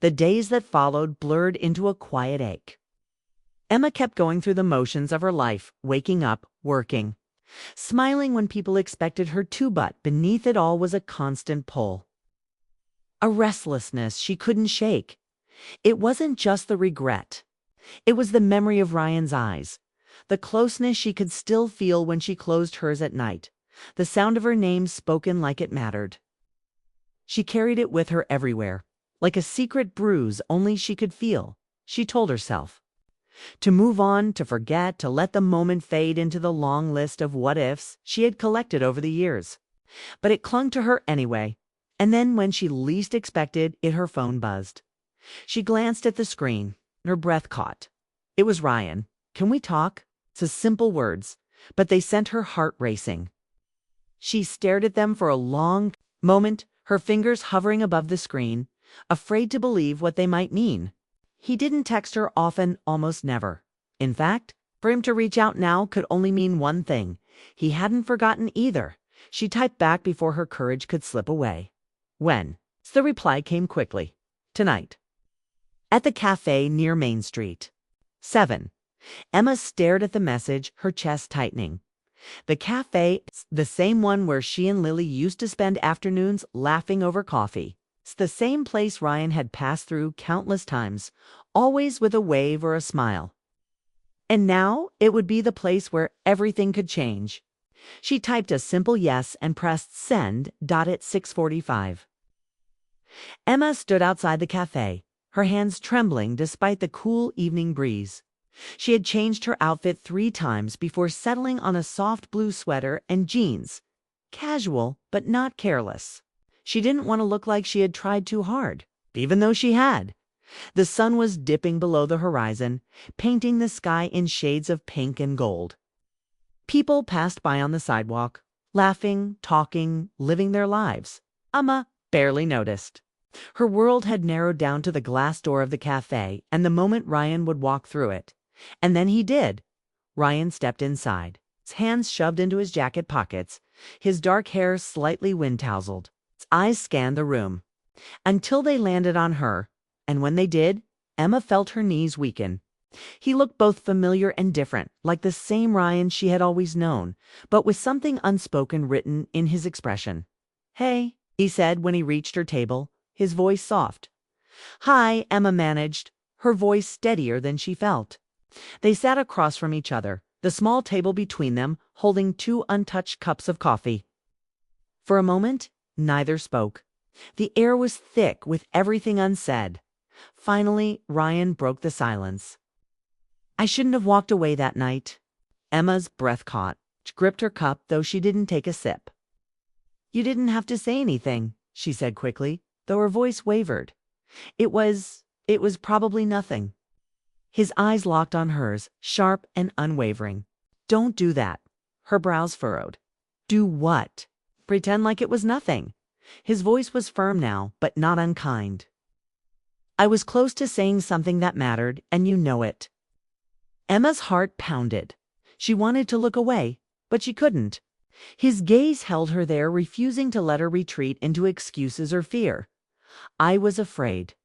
The days that followed blurred into a quiet ache. Emma kept going through the motions of her life, waking up, working, smiling when people expected her to, but beneath it all was a constant pull. A restlessness she couldn't shake. It wasn't just the regret. It was the memory of Ryan's eyes, the closeness she could still feel when she closed hers at night, the sound of her name spoken like it mattered. She carried it with her everywhere, like a secret bruise only she could feel, she told herself. To move on, to forget, to let the moment fade into the long list of what-ifs she had collected over the years. But it clung to her anyway, and then when she least expected it, her phone buzzed. She glanced at the screen, her breath caught. It was Ryan. "Can we talk?" So simple words, but they sent her heart racing. She stared at them for a long moment, her fingers hovering above the screen, afraid to believe what they might mean. He didn't text her often, almost never. In fact, for him to reach out now could only mean one thing. He hadn't forgotten either. She typed back before her courage could slip away. "When?" The reply came quickly. "Tonight. At the cafe near Main Street. 7. Emma stared at the message, her chest tightening. The cafe, the same one where she and Lily used to spend afternoons laughing over coffee. It's the same place Ryan had passed through countless times, always with a wave or a smile. And now it would be the place where everything could change. She typed a simple yes and pressed send. At 6:45. Emma stood outside the cafe, her hands trembling despite the cool evening breeze. She had changed her outfit 3 times before settling on a soft blue sweater and jeans. Casual, but not careless. She didn't want to look like she had tried too hard, even though she had. The sun was dipping below the horizon, painting the sky in shades of pink and gold. People passed by on the sidewalk, laughing, talking, living their lives. Emma barely noticed. Her world had narrowed down to the glass door of the cafe and the moment Ryan would walk through it. And then he did. Ryan stepped inside, his hands shoved into his jacket pockets, his dark hair slightly wind-tousled. His eyes scanned the room until they landed on her, and when they did, Emma felt her knees weaken. He looked both familiar and different, like the same Ryan she had always known, but with something unspoken written in his expression. "Hey," he said when he reached her table, his voice soft. "Hi," Emma managed, her voice steadier than she felt. They sat across from each other, the small table between them holding 2 untouched cups of coffee. For a moment, neither spoke. The air was thick with everything unsaid. Finally, Ryan broke the silence. "I shouldn't have walked away that night." Emma's breath caught. She gripped her cup, though she didn't take a sip. "You didn't have to say anything," she said quickly, though her voice wavered. It was probably nothing." His eyes locked on hers, sharp and unwavering. "Don't do that." Her brows furrowed. "Do what?" "Pretend like it was nothing." His voice was firm now, but not unkind. "I was close to saying something that mattered, and you know it." Emma's heart pounded. She wanted to look away, but she couldn't. His gaze held her there, refusing to let her retreat into excuses or fear. "I was afraid,"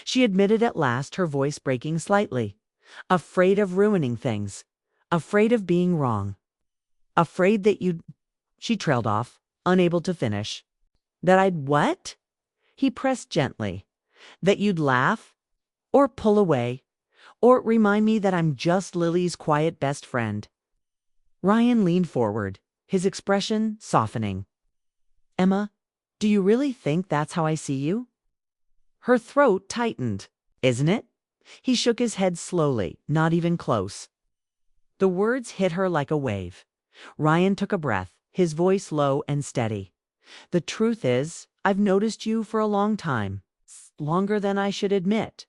she admitted at last, her voice breaking slightly. "Afraid of ruining things. Afraid of being wrong. Afraid that you'd—" She trailed off, unable to finish. "That I'd what?" He pressed gently. "That you'd laugh, or pull away, or remind me that I'm just Lily's quiet best friend." Ryan leaned forward, his expression softening. "Emma, do you really think that's how I see you?" Her throat tightened. "Isn't it?" He shook his head slowly, not even close. The words hit her like a wave. Ryan took a breath, his voice low and steady. "The truth is, I've noticed you for a long time. Longer than I should admit.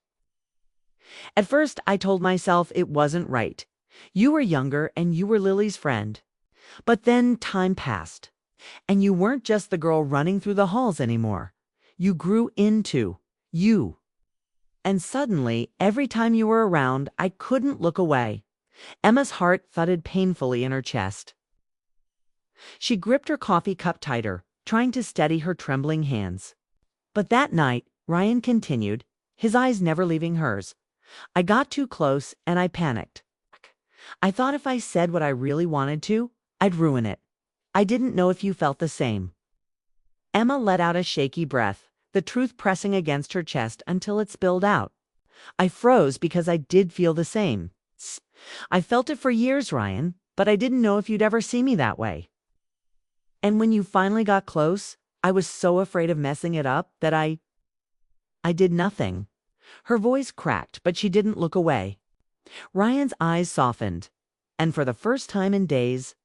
At first, I told myself it wasn't right. You were younger and you were Lily's friend. But then time passed. And you weren't just the girl running through the halls anymore. You grew into you. And suddenly, every time you were around, I couldn't look away." Emma's heart thudded painfully in her chest. She gripped her coffee cup tighter, trying to steady her trembling hands. "But that night, Ryan continued, his eyes never leaving hers. I got too close and I panicked. I thought if I said what I really wanted to, I'd ruin it. I didn't know if you felt the same. Emma let out a shaky breath, the truth pressing against her chest until it spilled out. I froze because I did feel the same. I felt it for years, Ryan, but I didn't know if you'd ever see me that way. And when you finally got close, I was so afraid of messing it up that I did nothing. Her voice cracked, but she didn't look away. Ryan's eyes softened, and for the first time in days,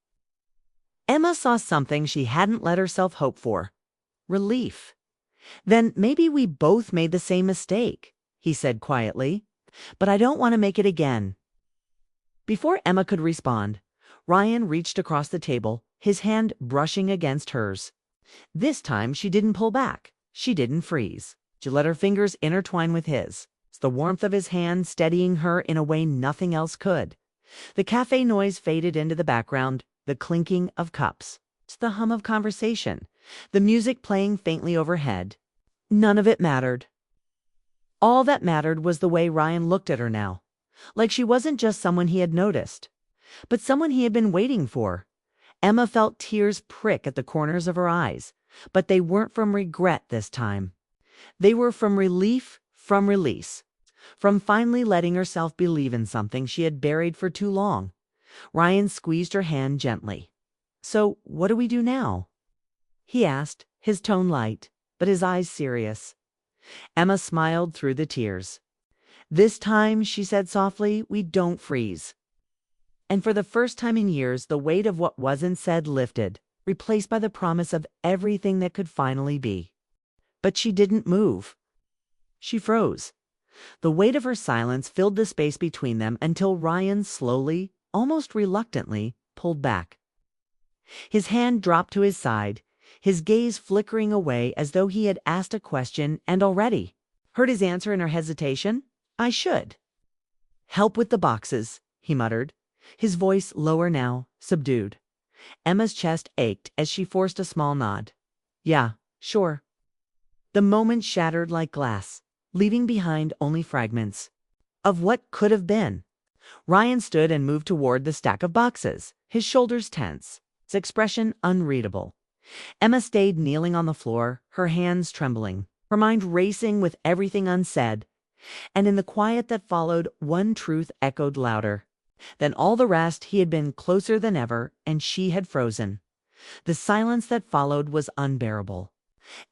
Emma saw something she hadn't let herself hope for. Relief. Then maybe we both made the same mistake, he said quietly, but I don't want to make it again. Before Emma could respond, Ryan reached across the table, his hand brushing against hers. This time she didn't pull back. She didn't freeze. She let her fingers intertwine with his, the warmth of his hand steadying her in a way nothing else could. The cafe noise faded into the background, the clinking of cups, the hum of conversation, the music playing faintly overhead. None of it mattered. All that mattered was the way Ryan looked at her now, like she wasn't just someone he had noticed, but someone he had been waiting for. Emma felt tears prick at the corners of her eyes, but they weren't from regret this time. They were from relief, from release, from finally letting herself believe in something she had buried for too long. Ryan squeezed her hand gently. So, what do we do now? He asked, his tone light, but his eyes serious. Emma smiled through the tears. This time, she said softly, we don't freeze. And for the first time in years, the weight of what wasn't said lifted, replaced by the promise of everything that could finally be. But she didn't move. She froze. The weight of her silence filled the space between them until Ryan slowly, almost reluctantly, pulled back. His hand dropped to his side, his gaze flickering away as though he had asked a question and already heard his answer in her hesitation. I should. Help with the boxes, he muttered, his voice lower now, subdued. Emma's chest ached as she forced a small nod. Yeah, sure. The moment shattered like glass, leaving behind only fragments of what could have been. Ryan stood and moved toward the stack of boxes, his shoulders tense, his expression unreadable. Emma stayed kneeling on the floor, her hands trembling, her mind racing with everything unsaid. And in the quiet that followed, one truth echoed louder than all the rest. He had been closer than ever, and she had frozen. The silence that followed was unbearable.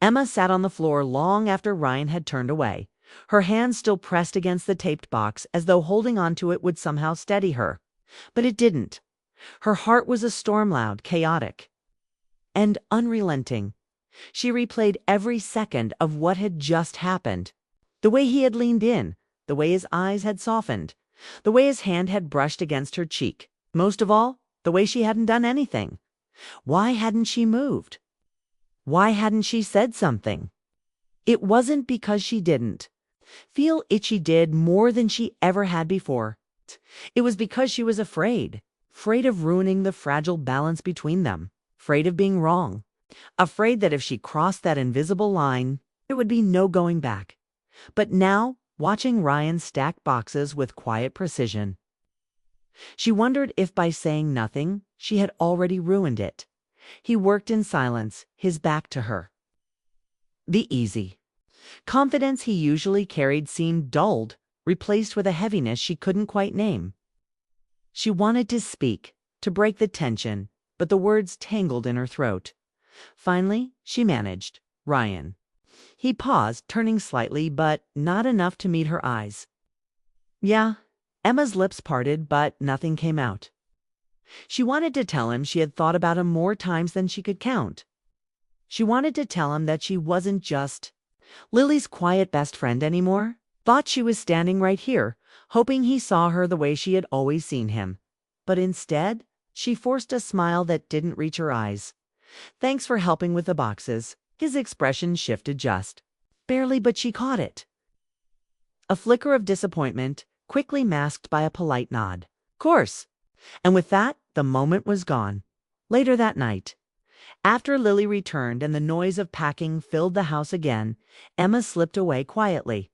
Emma sat on the floor long after Ryan had turned away, her hands still pressed against the taped box as though holding onto it would somehow steady her. But it didn't. Her heart was a storm loud, chaotic, and unrelenting. She replayed every second of what had just happened. The way he had leaned in, the way his eyes had softened, the way his hand had brushed against her cheek. Most of all, the way she hadn't done anything. Why hadn't she moved? Why hadn't she said something? It wasn't because she didn't feel it. She did more than she ever had before. It was because she was afraid of ruining the fragile balance between them, afraid of being wrong, afraid that if she crossed that invisible line, there would be no going back. But now, watching Ryan stack boxes with quiet precision, she wondered if by saying nothing, she had already ruined it. He worked in silence, his back to her. The easy confidence he usually carried seemed dulled, replaced with a heaviness she couldn't quite name. She wanted to speak, to break the tension, but the words tangled in her throat. Finally, she managed. Ryan. He paused, turning slightly, but not enough to meet her eyes. Yeah. Emma's lips parted, but nothing came out. She wanted to tell him she had thought about him more times than she could count. She wanted to tell him that she wasn't just Lily's quiet best friend anymore. Thought she was standing right here, hoping he saw her the way she had always seen him. But instead, she forced a smile that didn't reach her eyes. Thanks for helping with the boxes. His expression shifted just barely, but she caught it. A flicker of disappointment, quickly masked by a polite nod. Course. And with that, the moment was gone. Later that night, After Lily returned and the noise of packing filled the house again, Emma slipped away quietly.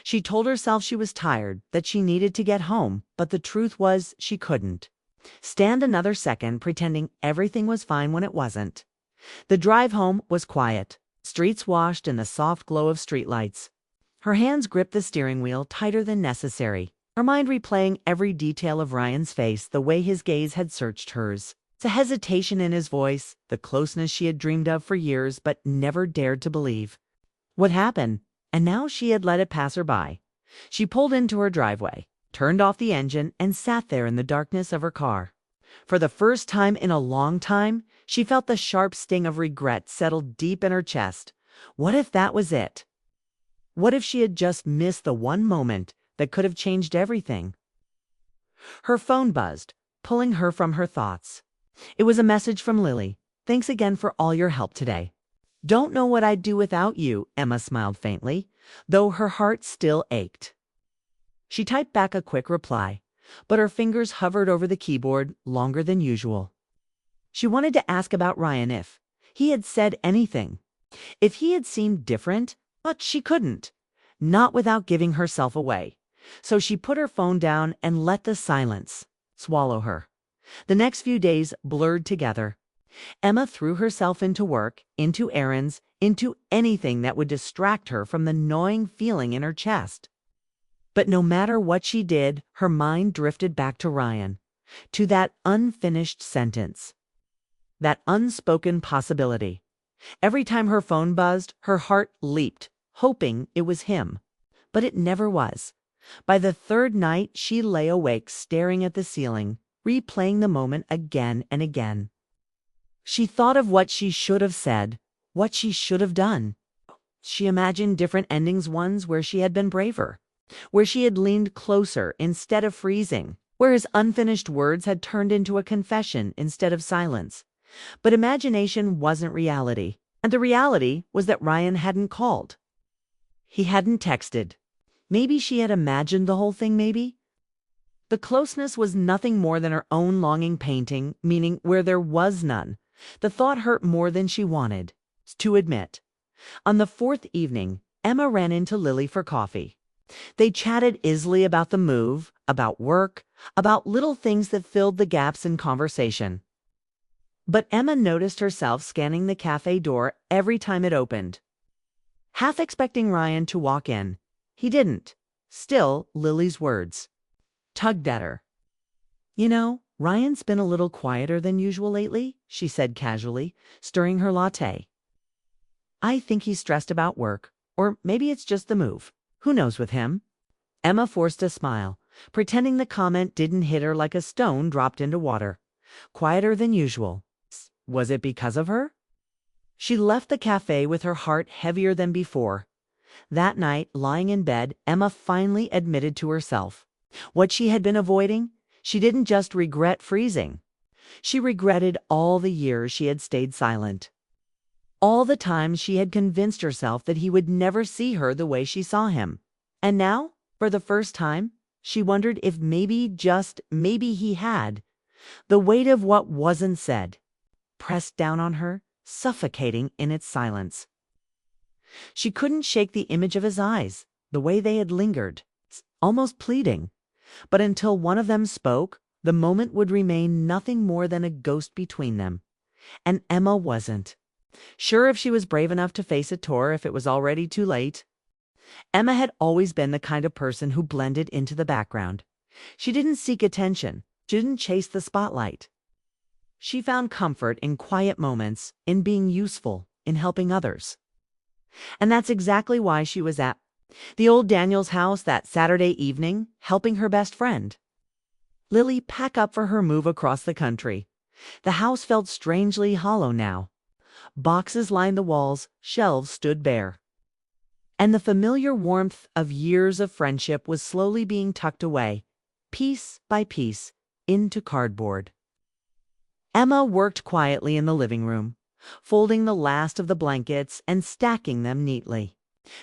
She told herself she was tired, that she needed to get home, but the truth was she couldn't stand another second pretending everything was fine when it wasn't. The drive home was quiet, streets washed in the soft glow of streetlights. Her hands gripped the steering wheel tighter than necessary, her mind replaying every detail of Ryan's face, the way his gaze had searched hers, the hesitation in his voice, the closeness she had dreamed of for years but never dared to believe. What happened? And now she had let it pass her by. She pulled into her driveway, turned off the engine, and sat there in the darkness of her car. For the first time in a long time, she felt the sharp sting of regret settle deep in her chest. What if that was it? What if she had just missed the one moment that could have changed everything? Her phone buzzed, pulling her from her thoughts. It was a message from Lily. "Thanks again for all your help today." "Don't know what I'd do without you," Emma smiled faintly, though her heart still ached. She typed back a quick reply, but her fingers hovered over the keyboard longer than usual. She wanted to ask about Ryan, if he had said anything, if he had seemed different, but she couldn't, not without giving herself away. So she put her phone down and let the silence swallow her. The next few days blurred together. Emma threw herself into work, into errands, into anything that would distract her from the gnawing feeling in her chest. But no matter what she did, her mind drifted back to Ryan, to that unfinished sentence, that unspoken possibility. Every time her phone buzzed, her heart leaped, hoping it was him. But it never was. By the third night, she lay awake staring at the ceiling, replaying the moment again and again. She thought of what she should have said, what she should have done. She imagined different endings, ones where she had been braver, where she had leaned closer instead of freezing, where his unfinished words had turned into a confession instead of silence. But imagination wasn't reality, and the reality was that Ryan hadn't called. He hadn't texted. Maybe she had imagined the whole thing, maybe? The closeness was nothing more than her own longing painting, meaning where there was none. The thought hurt more than she wanted to admit. On the fourth evening, Emma ran into Lily for coffee. They chatted easily about the move, about work, about little things that filled the gaps in conversation. But Emma noticed herself scanning the cafe door every time it opened, half expecting Ryan to walk in. He didn't. Still, Lily's words tugged at her. "You know, Ryan's been a little quieter than usual lately," she said casually, stirring her latte. "I think he's stressed about work, or maybe it's just the move. Who knows with him?" Emma forced a smile, pretending the comment didn't hit her like a stone dropped into water. Quieter than usual. Was it because of her? She left the cafe with her heart heavier than before. That night, lying in bed, Emma finally admitted to herself what she had been avoiding. She didn't just regret freezing. She regretted all the years she had stayed silent. All the times she had convinced herself that he would never see her the way she saw him. And now, for the first time, she wondered if maybe, just maybe, he had. The weight of what wasn't said pressed down on her, suffocating in its silence. She couldn't shake the image of his eyes, the way they had lingered, almost pleading. But until one of them spoke, the moment would remain nothing more than a ghost between them. And Emma wasn't sure if she was brave enough to face it, or if it was already too late. Emma had always been the kind of person who blended into the background. She didn't seek attention. She didn't chase the spotlight. She found comfort in quiet moments, in being useful, in helping others. And that's exactly why she was at the old Daniels house that Saturday evening, helping her best friend, Lily, pack up for her move across the country. The house felt strangely hollow now. Boxes lined the walls, shelves stood bare. And the familiar warmth of years of friendship was slowly being tucked away, piece by piece, into cardboard. Emma worked quietly in the living room, folding the last of the blankets and stacking them neatly.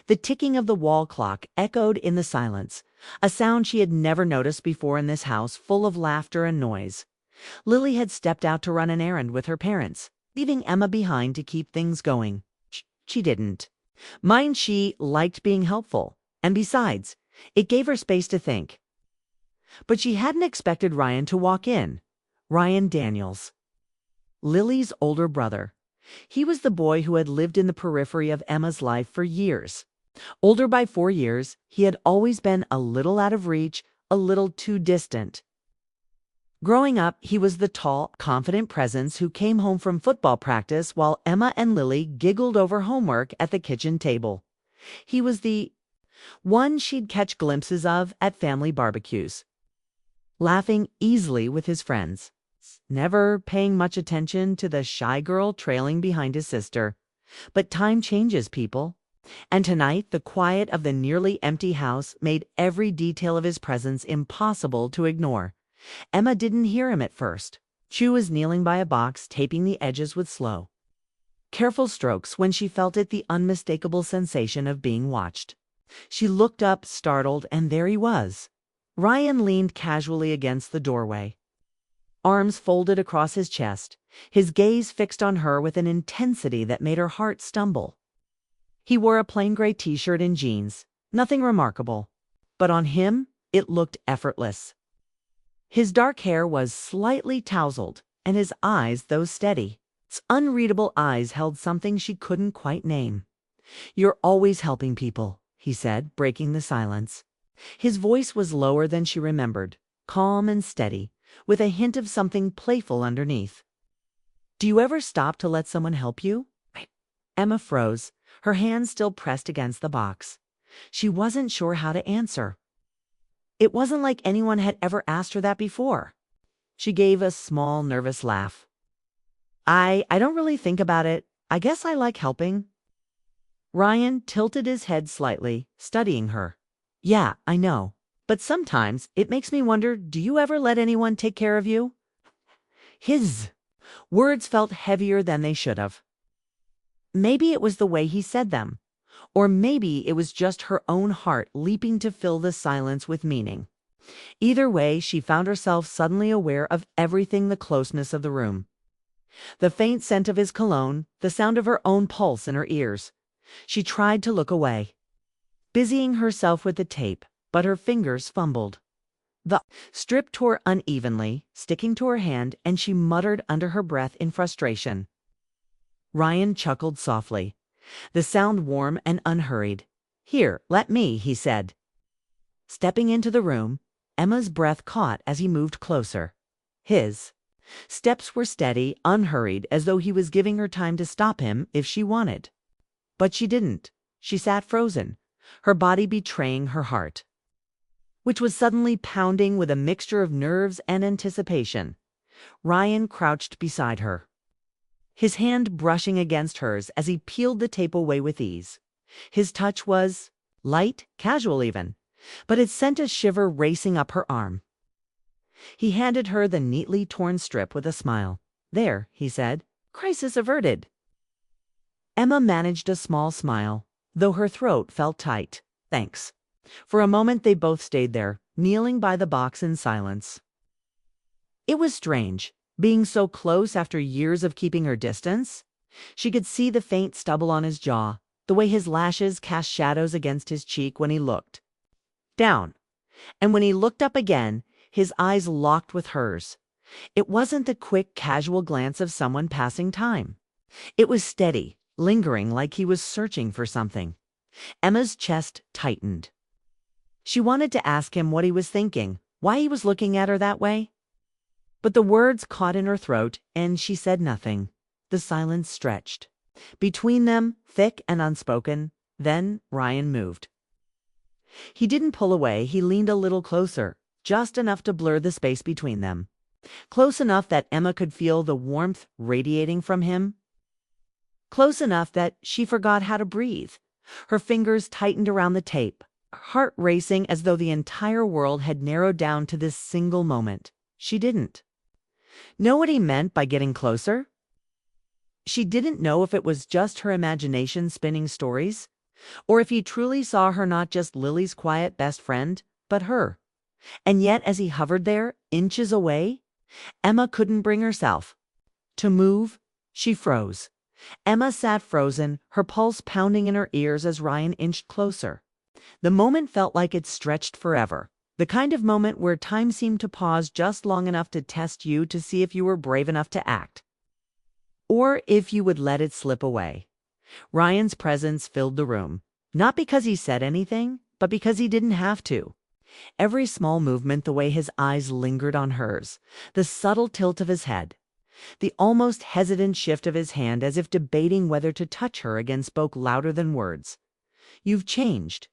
The ticking of the wall clock echoed in the silence, a sound she had never noticed before in this house full of laughter and noise. Lily had stepped out to run an errand with her parents. leaving Emma behind to keep things going. She didn't. Mind she liked being helpful, and besides, it gave her space to think. But she hadn't expected Ryan to walk in. Ryan Daniels, Lily's older brother. He was the boy who had lived in the periphery of Emma's life for years. Older by 4 years, he had always been a little out of reach, a little too distant. Growing up, he was the tall, confident presence who came home from football practice while Emma and Lily giggled over homework at the kitchen table. He was the one she'd catch glimpses of at family barbecues, laughing easily with his friends, never paying much attention to the shy girl trailing behind his sister. But time changes people. And tonight, the quiet of the nearly empty house made every detail of his presence impossible to ignore. Emma didn't hear him at first. Chu was kneeling by a box, taping the edges with slow, careful strokes when she felt the unmistakable sensation of being watched. She looked up, startled, and there he was. Ryan leaned casually against the doorway, arms folded across his chest, his gaze fixed on her with an intensity that made her heart stumble. He wore a plain gray t-shirt and jeans, nothing remarkable, but on him it looked effortless. His dark hair was slightly tousled, and his eyes, though steady, its unreadable eyes held something she couldn't quite name. "You're always helping people," he said, breaking the silence. His voice was lower than she remembered, calm and steady, with a hint of something playful underneath. "Do you ever stop to let someone help you?" Emma froze, her hands still pressed against the box. She wasn't sure how to answer. It wasn't like anyone had ever asked her that before. She gave a small, nervous laugh. I don't really think about it. I guess I like helping." Ryan tilted his head slightly, studying her. "Yeah, I know. But sometimes it makes me wonder, do you ever let anyone take care of you?" His words felt heavier than they should have. Maybe it was the way he said them. Or maybe it was just her own heart leaping to fill the silence with meaning. Either way, she found herself suddenly aware of everything: the closeness of the room, the faint scent of his cologne, the sound of her own pulse in her ears. She tried to look away, busying herself with the tape, but her fingers fumbled. The strip tore unevenly, sticking to her hand, and she muttered under her breath in frustration. Ryan chuckled softly, the sound warm and unhurried. "Here, let me," he said. Stepping into the room, Emma's breath caught as he moved closer. His steps were steady, unhurried, as though he was giving her time to stop him if she wanted. But she didn't. She sat frozen, her body betraying her heart, which was suddenly pounding with a mixture of nerves and anticipation. Ryan crouched beside her, his hand brushing against hers as he peeled the tape away with ease. His touch was light, casual even, but it sent a shiver racing up her arm. He handed her the neatly torn strip with a smile. "There," he said, "crisis averted." Emma managed a small smile, though her throat felt tight. "Thanks." For a moment they both stayed there, kneeling by the box in silence. It was strange, being so close after years of keeping her distance. She could see the faint stubble on his jaw, the way his lashes cast shadows against his cheek when he looked down. And when he looked up again, his eyes locked with hers. It wasn't the quick, casual glance of someone passing time. It was steady, lingering, like he was searching for something. Emma's chest tightened. She wanted to ask him what he was thinking, why he was looking at her that way. But the words caught in her throat, and she said nothing. The silence stretched between them, thick and unspoken. Then Ryan moved. He didn't pull away. He leaned a little closer, just enough to blur the space between them. Close enough that Emma could feel the warmth radiating from him. Close enough that she forgot how to breathe. Her fingers tightened around the tape, heart racing as though the entire world had narrowed down to this single moment. She didn't know what he meant by getting closer. She didn't know if it was just her imagination spinning stories, or if he truly saw her not just Lily's quiet best friend, but her. And yet, as he hovered there, inches away, Emma couldn't bring herself to move, She froze. Emma sat frozen, her pulse pounding in her ears as Ryan inched closer. The moment felt like it stretched forever. The kind of moment where time seemed to pause just long enough to test you to see if you were brave enough to act. Or if you would let it slip away. Ryan's presence filled the room. Not because he said anything, but because he didn't have to. Every small movement, the way his eyes lingered on hers, the subtle tilt of his head, the almost hesitant shift of his hand as if debating whether to touch her again spoke louder than words. "You've changed."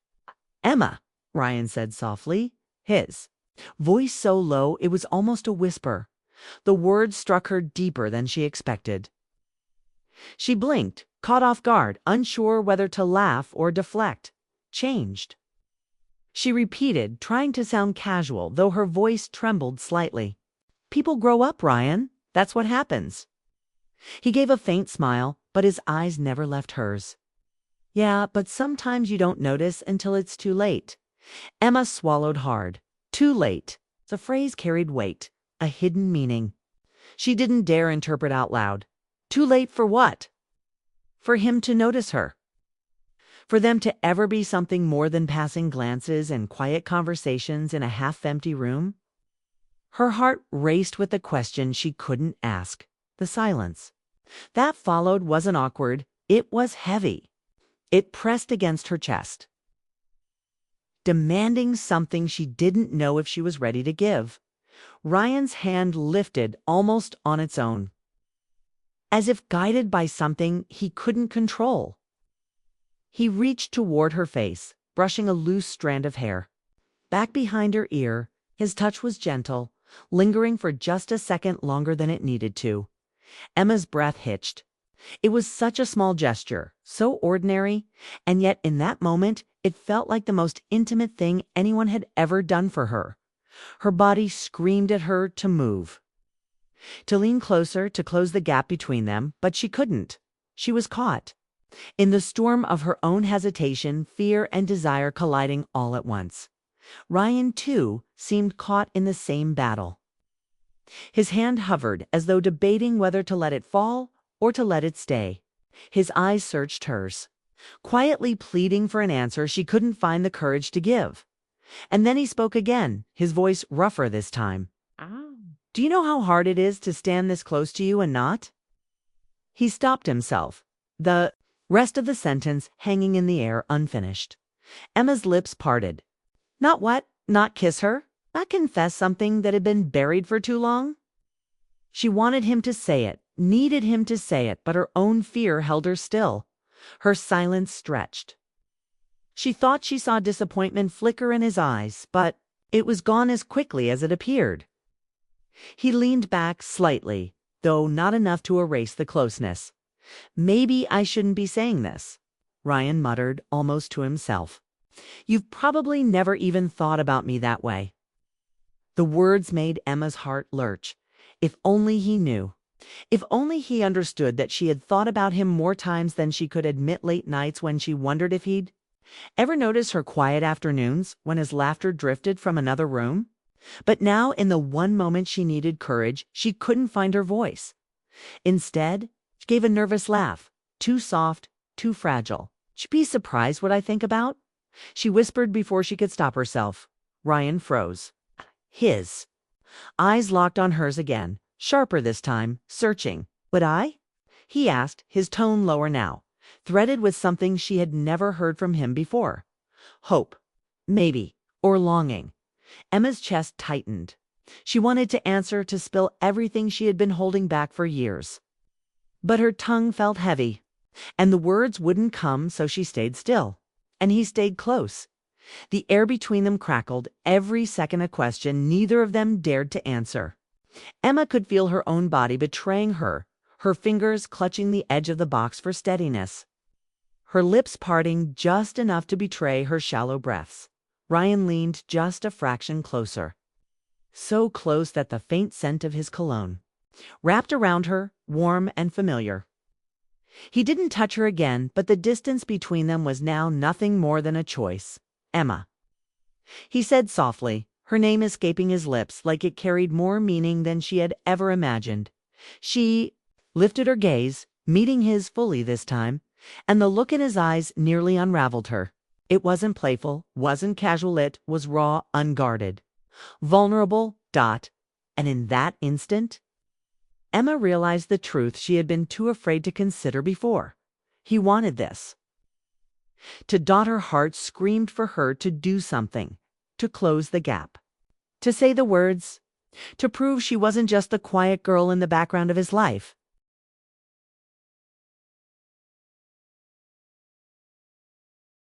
"Emma," Ryan said softly, his voice so low it was almost a whisper. The words struck her deeper than she expected. She blinked, caught off guard, unsure whether to laugh or deflect. "Changed." She repeated, trying to sound casual, though her voice trembled slightly. "People grow up, Ryan. That's what happens." He gave a faint smile, but his eyes never left hers. "Yeah, but sometimes you don't notice until it's too late." Emma swallowed hard. Too late. The phrase carried weight, a hidden meaning. She didn't dare interpret out loud. Too late for what? For him to notice her. For them to ever be something more than passing glances and quiet conversations in a half-empty room? Her heart raced with the question she couldn't ask. The silence that followed wasn't awkward, it was heavy. It pressed against her chest, demanding something she didn't know if she was ready to give. Ryan's hand lifted almost on its own, as if guided by something he couldn't control. He reached toward her face, brushing a loose strand of hair. Back behind her ear, his touch was gentle, lingering for just a second longer than it needed to. Emma's breath hitched. It was such a small gesture, so ordinary, and yet in that moment it felt like the most intimate thing anyone had ever done for her. Her body screamed at her to move, to lean closer, to close the gap between them, but she couldn't. She was caught in the storm of her own hesitation, fear, and desire colliding all at once. Ryan, too, seemed caught in the same battle. His hand hovered as though debating whether to let it fall or to let it stay. His eyes searched hers, quietly pleading for an answer she couldn't find the courage to give. And then he spoke again, his voice rougher this time. "Do you know how hard it is to stand this close to you and not?" He stopped himself, the rest of the sentence hanging in the air unfinished. Emma's lips parted. Not what? Not kiss her? Not confess something that had been buried for too long? She wanted him to say it, needed him to say it, but her own fear held her still. Her silence stretched. She thought she saw disappointment flicker in his eyes, but it was gone as quickly as it appeared. He leaned back slightly, though not enough to erase the closeness. "Maybe I shouldn't be saying this," Ryan muttered, almost to himself. "You've probably never even thought about me that way." The words made Emma's heart lurch. If only he knew. If only he understood that she had thought about him more times than she could admit, late nights when she wondered if he'd ever notice her quiet afternoons when his laughter drifted from another room. But now, in the one moment she needed courage, she couldn't find her voice. Instead, she gave a nervous laugh, too soft, too fragile. "She'd be surprised what I think about," she whispered before she could stop herself. Ryan froze. His eyes locked on hers again, sharper this time, searching. "Would I?" he asked, his tone lower now, threaded with something she had never heard from him before. Hope, maybe, or longing. Emma's chest tightened. She wanted to answer, to spill everything she had been holding back for years. But her tongue felt heavy, and the words wouldn't come, so she stayed still. And he stayed close. The air between them crackled, every second a question neither of them dared to answer. Emma could feel her own body betraying her, her fingers clutching the edge of the box for steadiness, her lips parting just enough to betray her shallow breaths. Ryan leaned just a fraction closer, so close that the faint scent of his cologne wrapped around her, warm and familiar. He didn't touch her again, but the distance between them was now nothing more than a choice. "Emma," he said softly, her name escaping his lips like it carried more meaning than she had ever imagined. She lifted her gaze, meeting his fully this time, and the look in his eyes nearly unraveled her. It wasn't playful, wasn't casual, it was raw, unguarded, vulnerable, and in that instant, Emma realized the truth she had been too afraid to consider before. He wanted this. Her heart screamed for her to do something, to close the gap, to say the words, to prove she wasn't just the quiet girl in the background of his life.